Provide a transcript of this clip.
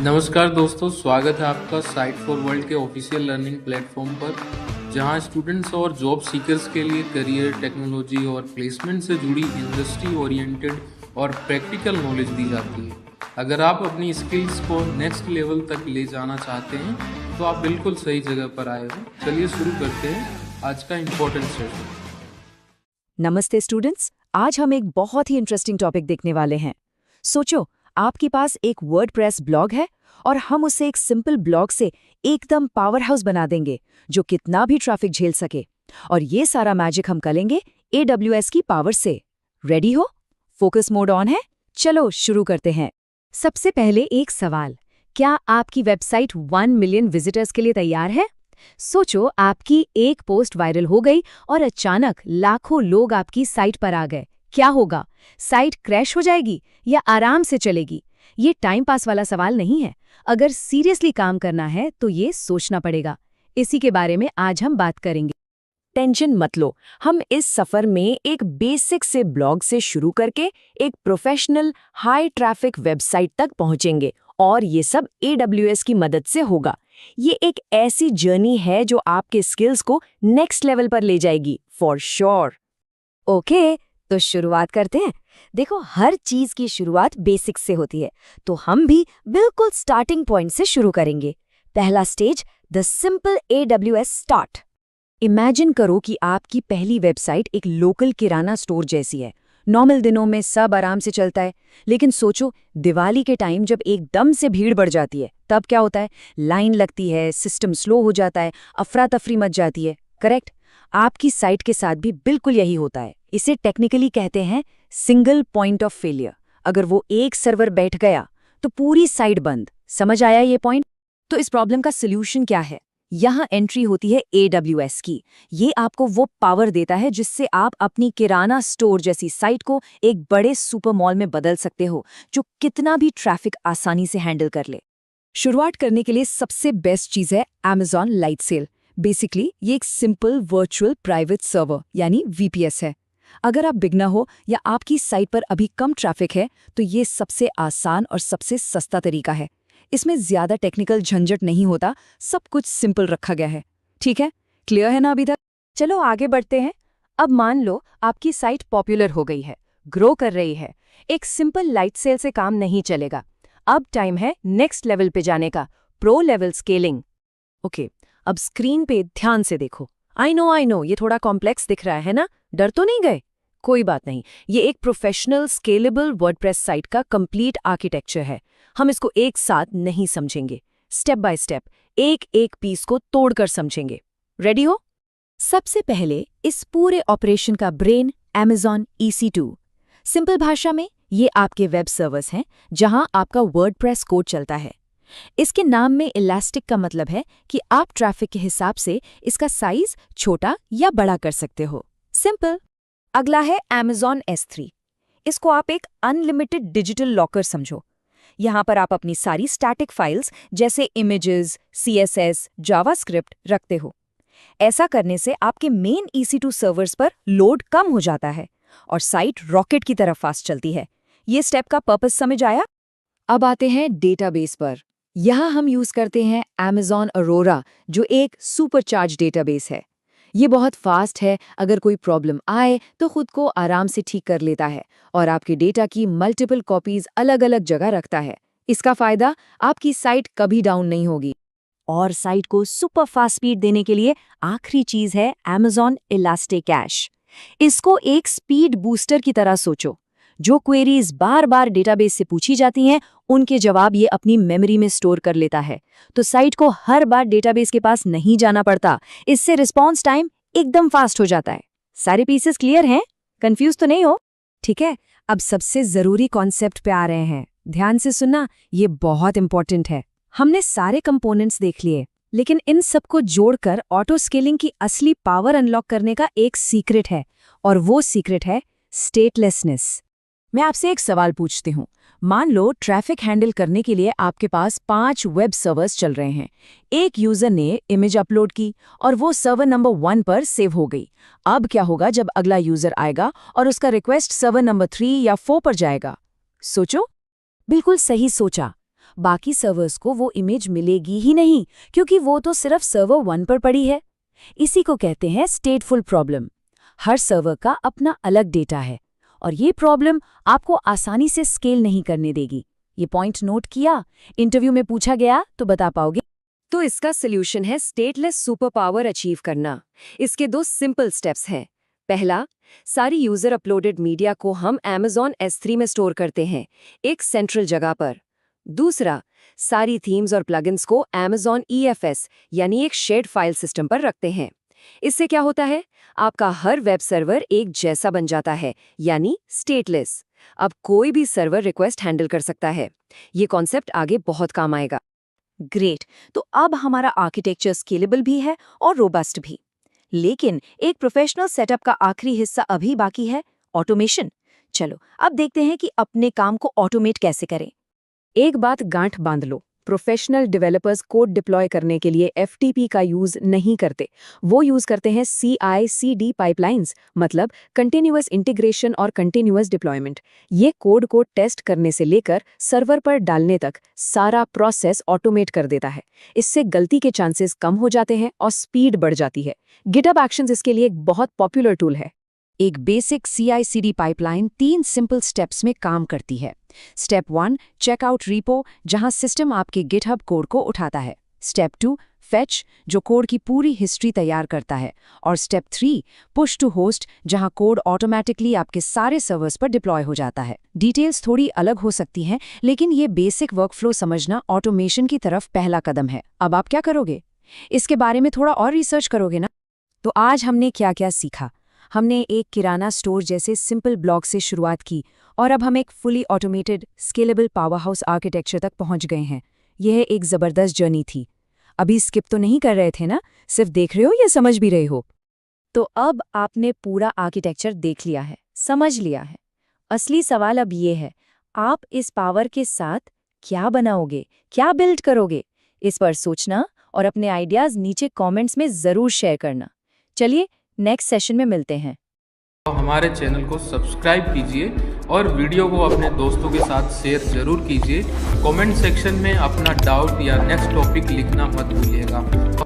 नमस्कार दोस्तों, स्वागत है आपका साइट फॉर वर्ल्ड के ऑफिशियल लर्निंग प्लेटफॉर्म पर, जहां स्टूडेंट्स और जॉब सीकर्स के लिए करियर, टेक्नोलॉजी और प्लेसमेंट से जुड़ी इंडस्ट्री ओरिएंटेड और प्रैक्टिकल नॉलेज दी जाती है। अगर आप अपनी स्किल्स को नेक्स्ट लेवल तक ले जाना चाहते हैं तो आप बिल्कुल सही जगह पर आए हो। चलिए शुरू करते हैं आज का इम्पोर्टेंट सेशन। नमस्ते स्टूडेंट्स, आज हम एक बहुत ही इंटरेस्टिंग टॉपिक देखने वाले हैं। सोचो, आपके पास एक वर्डप्रेस ब्लॉग है और हम उसे एक सिंपल ब्लॉग से एकदम पावर हाउस बना देंगे जो कितना भी ट्रैफिक झेल सके। और ये सारा मैजिक हम करेंगे AWS की पावर से। रेडी हो? फोकस मोड ऑन है? चलो शुरू करते हैं। सबसे पहले एक सवाल, क्या आपकी वेबसाइट 1 मिलियन विजिटर्स के लिए तैयार है? सोचो, आपकी एक पोस्ट वायरल हो गई और अचानक लाखों लोग आपकी साइट पर आ गए। क्या होगा? साइट क्रैश हो जाएगी या आराम से चलेगी? ये टाइम पास वाला सवाल नहीं है। अगर सीरियसली काम करना है तो ये सोचना पड़ेगा। इसी के बारे में आज हम बात करेंगे। टेंशन मत लो, हम इस सफर में एक बेसिक से ब्लॉग से शुरू करके एक प्रोफेशनल हाई ट्रैफिक वेबसाइट तक पहुंचेंगे, और ये सब AWS की मदद से होगा। ये एक ऐसी जर्नी है जो आपके स्किल्स को नेक्स्ट लेवल पर ले जाएगी, फॉर श्योर। ओके, तो शुरुआत करते हैं। देखो, हर चीज की शुरुआत बेसिक से होती है, तो हम भी बिल्कुल स्टार्टिंग पॉइंट से शुरू करेंगे। पहला stage, the simple AWS start. Imagine करो कि आपकी पहली वेबसाइट एक लोकल किराना स्टोर जैसी है। नॉर्मल दिनों में सब आराम से चलता है, लेकिन सोचो, दिवाली के टाइम जब एकदम से भीड़ बढ़ जाती है, तब क्या होता है? लाइन लगती है, सिस्टम स्लो हो जाता है, अफरा तफरी मच जाती है। करेक्ट? आपकी साइट के साथ भी बिल्कुल यही होता है। इसे टेक्निकली कहते हैं सिंगल पॉइंट ऑफ फेलियर। अगर वो एक सर्वर बैठ गया तो पूरी साइट बंद। समझ आया ये पॉइंट? तो इस प्रॉब्लम का सॉल्यूशन क्या है? यहाँ एंट्री होती है AWS की। ये आपको वो पावर देता है जिससे आप अपनी किराना स्टोर जैसी साइट को एक बड़े सुपर मॉल में बदल सकते हो, जो कितना भी ट्रैफिक आसानी से हैंडल कर ले। शुरुआत करने के लिए सबसे बेस्ट चीज है Amazon Lightsail। बेसिकली ये एक सिंपल वर्चुअल प्राइवेट सर्वर यानी VPS है। अगर आप बिगनर हो या आपकी साइट पर अभी कम ट्रैफिक है, तो ये सबसे आसान और सबसे सस्ता तरीका है। इसमें ज्यादा टेक्निकल झंझट नहीं होता, सब कुछ सिंपल रखा गया है। ठीक है, क्लियर है ना अभी तक? चलो आगे बढ़ते हैं। अब मान लो आपकी साइट पॉपुलर हो गई है, ग्रो कर रही है। एक सिंपल Lightsail से काम नहीं चलेगा। अब टाइम है नेक्स्ट लेवल पे जाने का, प्रो लेवल स्केलिंग। ओके, अब स्क्रीन पे ध्यान से देखो। आई नो ये थोड़ा कॉम्प्लेक्स दिख रहा है ना? डर तो नहीं गए? कोई बात नहीं, ये एक प्रोफेशनल स्केलेबल वर्डप्रेस साइट का कंप्लीट आर्किटेक्चर है। हम इसको एक साथ नहीं समझेंगे, स्टेप बाय स्टेप एक एक पीस को तोड़कर समझेंगे। रेडी हो? सबसे पहले इस पूरे ऑपरेशन का ब्रेन Amazon EC2। सिंपल भाषा में ये आपके वेब सर्वर्स हैं जहां आपका वर्डप्रेस कोड चलता है। इसके नाम में इलास्टिक का मतलब है कि आप ट्रैफिक के हिसाब से इसका साइज छोटा या बड़ा कर सकते हो। सिंपल। अगला है Amazon S3। इसको आप एक अनलिमिटेड डिजिटल लॉकर समझो। यहाँ पर आप अपनी सारी स्टैटिक फाइल्स जैसे इमेजेस, CSS, जावास्क्रिप्ट रखते हो। ऐसा करने से आपके मेन EC2 सर्वर्स पर लोड कम हो जाता है और साइट रॉकेट की तरफ फास्ट चलती है। ये स्टेप का पर्पस समझ आया? अब आते हैं डेटाबेस पर। यहाँ हम यूज करते हैं Amazon Aurora, जो एक सुपरचार्ज डेटाबेस है। ये बहुत फास्ट है, अगर कोई प्रॉब्लम आए तो खुद को आराम से ठीक कर लेता है और आपके डेटा की मल्टीपल कॉपीज अलग अलग जगह रखता है। इसका फायदा, आपकी साइट कभी डाउन नहीं होगी। और साइट को सुपर फास्ट स्पीड देने के लिए आखिरी चीज है Amazon Elasticcache। इसको एक स्पीड बूस्टर की तरह सोचो। जो क्वेरीज बार बार डेटाबेस से पूछी जाती हैं, उनके जवाब ये अपनी मेमोरी में स्टोर कर लेता है, तो साइट को हर बार डेटाबेस के पास नहीं जाना पड़ता। इससे रिस्पॉन्स टाइम एकदम फास्ट हो जाता है। सारे पीसेस क्लियर हैं? कंफ्यूज तो नहीं हो? ठीक है, अब सबसे जरूरी कॉन्सेप्ट पे आ रहे हैं। ध्यान से सुनना, ये बहुत इंपॉर्टेंट है। हमने सारे कंपोनेंट्स देख लिए, लेकिन इन सबको जोड़कर ऑटो स्केलिंग की असली पावर अनलॉक करने का एक सीक्रेट है, और वो सीक्रेट है स्टेटलेसनेस। मैं आपसे एक सवाल पूछती हूँ। मान लो ट्रैफिक हैंडल करने के लिए आपके पास 5 वेब सर्वर्स चल रहे हैं। एक यूजर ने इमेज अपलोड की और वो सर्वर नंबर 1 पर सेव हो गई। अब क्या होगा जब अगला यूजर आएगा और उसका रिक्वेस्ट सर्वर नंबर 3 या 4 पर जाएगा? सोचो। बिल्कुल सही सोचा। बाकी सर्वर्स को वो इमेज मिलेगी ही नहीं, क्योंकि वो तो सिर्फ सर्वर 1 पर पड़ी है। इसी को कहते हैं स्टेटफुल प्रॉब्लम। हर सर्वर का अपना अलग डेटा है और ये प्रॉब्लम आपको आसानी से स्केल नहीं करने देगी। ये पॉइंट नोट किया? इंटरव्यू में पूछा गया तो बता पाओगे? तो इसका सॉल्यूशन है स्टेटलेस सुपर पावर अचीव करना। इसके 2 सिंपल स्टेप्स हैं। पहला, सारी यूजर अपलोडेड मीडिया को हम Amazon S3 में स्टोर करते हैं, एक सेंट्रल जगह पर। दूसरा, सारी थीम्स और प्लगइन्स को Amazon EFS यानी एक शेयर्ड फाइल सिस्टम पर रखते हैं। इससे क्या होता है? आपका हर वेब सर्वर एक जैसा बन जाता है, यानी स्टेटलेस। अब कोई भी सर्वर रिक्वेस्ट हैंडल कर सकता है। ये कॉन्सेप्ट आगे बहुत काम आएगा। ग्रेट। तो अब हमारा आर्किटेक्चर स्केलेबल भी है और रोबस्ट भी। लेकिन एक प्रोफेशनल सेटअप का आखिरी हिस्सा अभी बाकी है, ऑटोमेशन। चलो अब देखते हैं कि अपने काम को ऑटोमेट कैसे करें। एक बात गांठ बांध लो, प्रोफेशनल डेवलपर्स कोड डिप्लॉय करने के लिए FTP का यूज नहीं करते। वो यूज करते हैं CI/CD पाइपलाइंस, मतलब कंटिन्यूअस इंटीग्रेशन और कंटिन्यूअस डिप्लॉयमेंट। ये कोड को टेस्ट करने से लेकर सर्वर पर डालने तक सारा प्रोसेस ऑटोमेट कर देता है। इससे गलती के चांसेस कम हो जाते हैं और स्पीड बढ़ जाती है। गिटहब एक्शंस इसके लिए एक बहुत पॉपुलर टूल है। एक basic CI/CD pipeline 3 simple steps में काम करती है। स्टेप 1, चेकआउट रिपो, जहां सिस्टम आपके गिटहब कोड को उठाता है। स्टेप 2, फेच, जो कोड की पूरी हिस्ट्री तैयार करता है। और स्टेप 3, पुश टू होस्ट, जहां कोड ऑटोमेटिकली आपके सारे सर्वर्स पर डिप्लॉय हो जाता है। डिटेल्स थोड़ी अलग हो सकती हैं, लेकिन ये बेसिक वर्कफ्लो समझना ऑटोमेशन की तरफ पहला कदम है। अब आप क्या करोगे? इसके बारे में थोड़ा और रिसर्च करोगे ना? तो आज हमने क्या क्या सीखा? हमने एक किराना स्टोर जैसे सिंपल ब्लॉक से शुरुआत की और अब हम एक fully automated scalable power house architecture तक पहुंच गए हैं। यह एक ज़बरदस्त जर्नी थी। अभी स्किप तो नहीं कर रहे थे ना? सिर्फ देख रहे हो या समझ भी रहे हो? तो अब आपने पूरा आर्किटेक्चर देख लिया है, समझ लिया है। असली सवाल अब ये है, आप इस पावर के साथ क्या बनाओगे, क्या बिल्ड करोगे? इस पर सोचना और अपने आइडियाज़ नीचे कमेंट्स में ज़रूर शेयर करना। चलिए नेक्स्ट सेशन में मिलते हैं। तो हमारे चैनल को सब्सक्राइब कीजिए और वीडियो को अपने दोस्तों के साथ शेयर जरूर कीजिए। कमेंट सेक्शन में अपना डाउट या नेक्स्ट टॉपिक लिखना मत भूलिएगा।